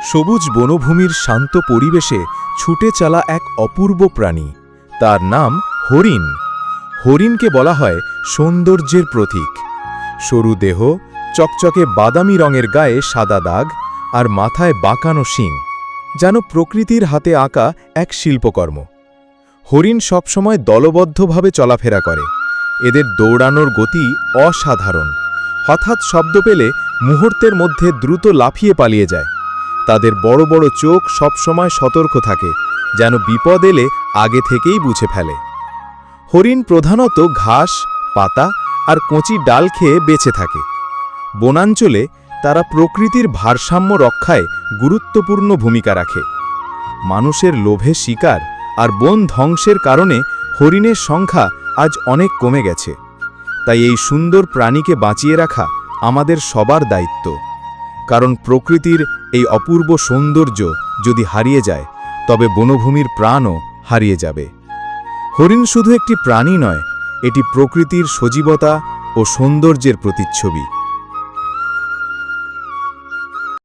সবুজ বনভূমির শান্ত পরিবেশে ছুটে চলা এক অপূর্ব প্রাণী, তার নাম হরিণ। হরিণকে বলা হয় সৌন্দর্যের প্রতীক। সরু দেহ, চকচকে বাদামি রঙের গায়ে সাদা দাগ, আর মাথায় বাঁকানো শিং, যেন প্রকৃতির হাতে আঁকা এক শিল্পকর্ম। হরিণ সবসময় দলবদ্ধভাবে চলাফেরা করে। এদের দৌড়ানোর গতি অসাধারণ। হঠাৎ শব্দ পেলে মুহূর্তের মধ্যে দ্রুত লাফিয়ে পালিয়ে যায়। তাদের বড় বড় চোখ সবসময় সতর্ক থাকে, যেন বিপদ এলে আগে থেকেই বুঝে ফেলে। হরিণ প্রধানত ঘাস, পাতা আর কচি ডাল খেয়ে বেঁচে থাকে। বনাঞ্চলে তারা প্রকৃতির ভারসাম্য রক্ষায় গুরুত্বপূর্ণ ভূমিকা রাখে। মানুষের লোভে শিকার আর বন ধ্বংসের কারণে হরিণের সংখ্যা আজ অনেক কমে গেছে। তাই এই সুন্দর প্রাণীকে বাঁচিয়ে রাখা আমাদের সবার দায়িত্ব। কারণ প্রকৃতির এই অপূর্ব সৌন্দর্য যদি হারিয়ে যায়, তবে বনভূমির প্রাণও হারিয়ে যাবে। হরিণ শুধু একটি প্রাণী নয়, এটি প্রকৃতির সজীবতা ও সৌন্দর্যের প্রতিচ্ছবি।